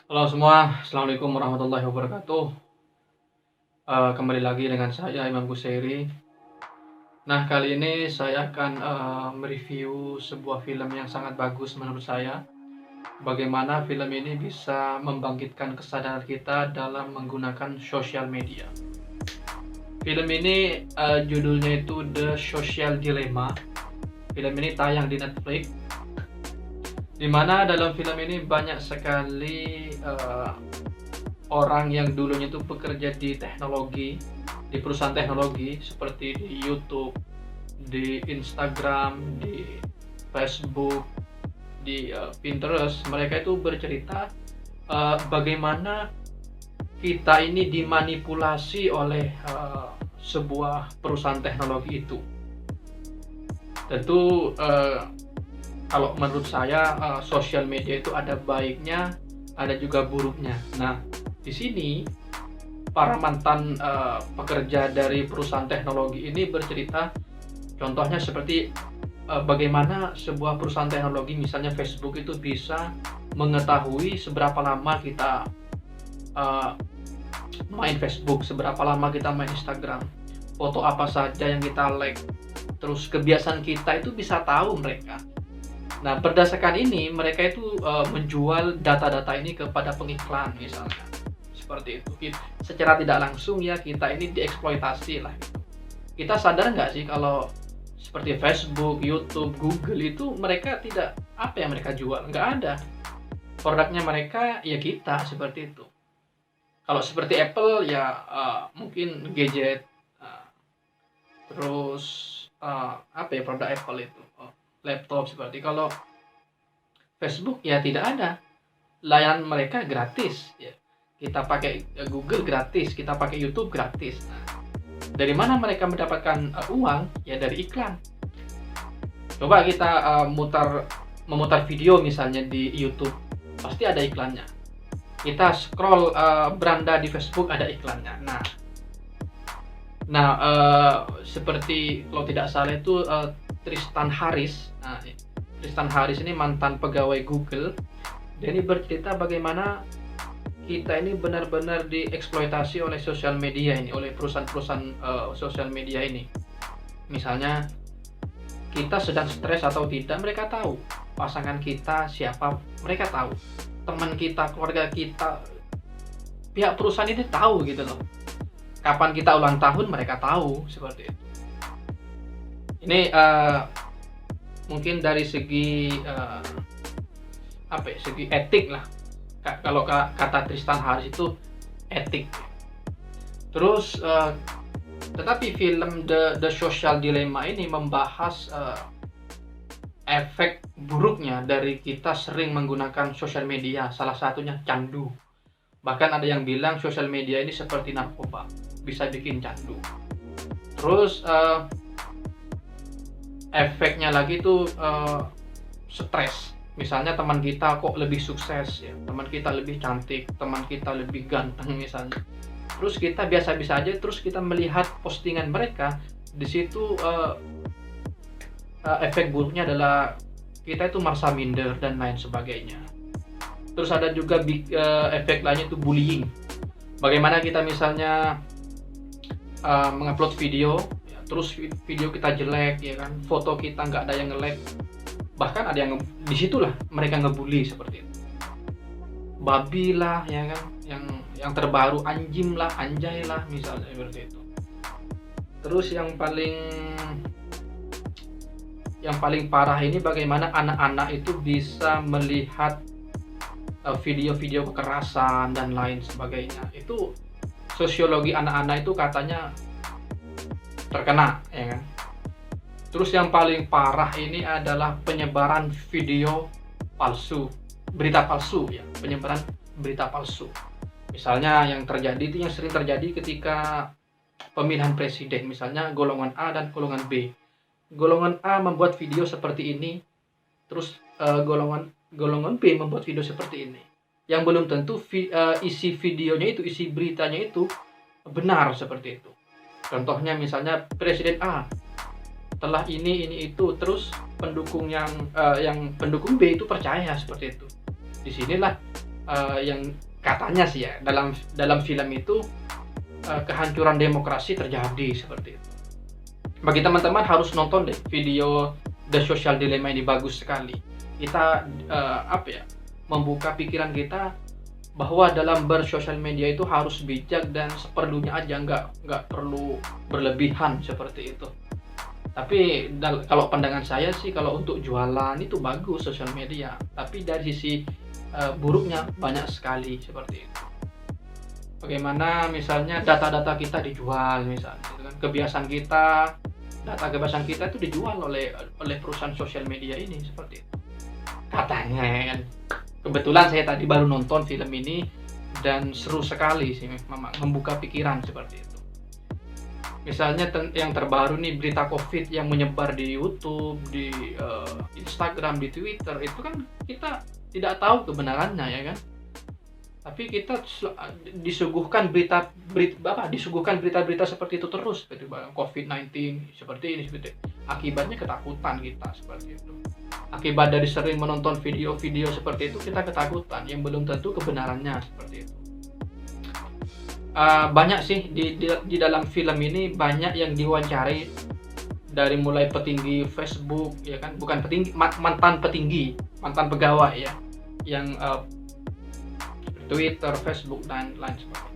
Halo semua, Assalamualaikum warahmatullahi wabarakatuh. Kembali lagi dengan saya Imam Buseiri. Nah, kali ini saya akan mereview sebuah film yang sangat bagus menurut saya. Bagaimana film ini bisa membangkitkan kesadaran kita dalam menggunakan sosial media. Film ini judulnya itu The Social Dilemma. Film ini tayang di Netflix. Di mana dalam film ini banyak sekali orang yang dulunya itu bekerja di teknologi, di perusahaan teknologi seperti di YouTube, di Instagram, di Facebook, di Pinterest. Mereka itu bercerita bagaimana kita ini dimanipulasi oleh sebuah perusahaan teknologi itu. Tentu kalau menurut saya sosial media itu ada baiknya, ada juga buruknya. Nah, di sini para mantan pekerja dari perusahaan teknologi ini bercerita, contohnya seperti bagaimana sebuah perusahaan teknologi, misalnya Facebook, itu bisa mengetahui seberapa lama kita main Facebook, seberapa lama kita main Instagram, foto apa saja yang kita like, terus kebiasaan kita itu bisa tahu mereka. Nah, berdasarkan ini mereka itu menjual data-data ini kepada pengiklan misalnya. Seperti itu. Secara tidak langsung ya kita ini dieksploitasi lah. Kita sadar nggak sih kalau seperti Facebook, YouTube, Google itu mereka tidak, apa yang mereka jual? Nggak ada. Produknya mereka ya kita, seperti itu. Kalau seperti Apple ya mungkin gadget, terus apa ya produk Apple itu? Laptop seperti. Kalau Facebook ya tidak ada, layanan mereka gratis ya. Kita pakai Google gratis, kita pakai YouTube gratis. Nah, dari mana mereka mendapatkan uang? Ya dari iklan. Coba kita memutar video misalnya di YouTube, pasti ada iklannya. Kita scroll beranda di Facebook, ada iklannya. Nah, seperti kalau tidak salah itu Tristan Harris. Nah, Tristan Harris ini mantan pegawai Google. Dia ini bercerita bagaimana kita ini benar-benar dieksploitasi oleh sosial media ini, oleh perusahaan-perusahaan sosial media ini. Misalnya kita sedang stres atau tidak, mereka tahu. Pasangan kita siapa, mereka tahu. Teman kita, keluarga kita, pihak perusahaan ini tahu gitu loh. Kapan kita ulang tahun, mereka tahu, seperti itu. Ini mungkin dari segi segi etik lah. Kalau kata Tristan Harris itu etik. Terus tetapi film The Social Dilemma ini membahas efek buruknya dari kita sering menggunakan sosial media. Salah satunya candu. Bahkan ada yang bilang sosial media ini seperti narkoba, bisa bikin candu. Terus efeknya lagi tuh stres. Misalnya teman kita kok lebih sukses ya, teman kita lebih cantik, teman kita lebih ganteng misalnya. Terus kita biasa-biasa aja, terus kita melihat postingan mereka, di situ efek buruknya adalah kita itu merasa minder dan lain sebagainya. Terus ada juga efek lainnya itu bullying. Bagaimana kita misalnya mengupload video, ya, terus video kita jelek ya kan, foto kita nggak ada yang nge-like, bahkan ada yang disitulah mereka ngebully seperti itu. Babi lah ya kan, yang terbaru anjing lah, anjay lah misalnya seperti itu. Terus yang paling parah ini bagaimana anak-anak itu bisa melihat video-video kekerasan dan lain sebagainya. Itu sosiologi anak-anak itu katanya terkena ya kan. Terus yang paling parah ini adalah penyebaran video palsu, berita palsu ya, penyebaran berita palsu. Misalnya yang sering terjadi ketika pemilihan presiden, misalnya golongan A dan golongan B. Golongan A membuat video seperti ini, terus golongan B membuat video seperti ini. Yang belum tentu isi videonya itu, isi beritanya itu benar seperti itu. Contohnya misalnya Presiden A telah ini itu, terus pendukung yang pendukung B itu percaya seperti itu. Disinilah yang katanya sih ya dalam film itu kehancuran demokrasi terjadi seperti itu. Bagi teman-teman harus nonton deh video The Social Dilemma ini, bagus sekali. Kita membuka pikiran kita bahwa dalam bersosial media itu harus bijak dan seperlunya aja, nggak perlu berlebihan seperti itu. Tapi kalau pandangan saya sih, kalau untuk jualan itu bagus sosial media, tapi dari sisi buruknya banyak sekali seperti itu. Bagaimana misalnya data-data kita dijual misalnya, gitu kan. Data kebiasaan kita itu dijual oleh perusahaan sosial media ini seperti itu. Katanya kan. Kebetulan saya tadi baru nonton film ini dan seru sekali sih, memang membuka pikiran seperti itu. Misalnya yang terbaru nih, berita COVID yang menyebar di YouTube, di Instagram, di Twitter, itu kan kita tidak tahu kebenarannya ya kan. Tapi kita disuguhkan berita-berita seperti itu terus, seperti COVID-19 seperti ini, akibatnya ketakutan kita seperti itu. Akibat dari sering menonton video-video seperti itu, kita ketakutan yang belum tentu kebenarannya seperti itu. Banyak sih di dalam film ini, banyak yang diwawancarai, dari mulai petinggi Facebook ya kan, bukan petinggi, mantan pegawai ya, yang Twitter, Facebook dan lain sebagainya.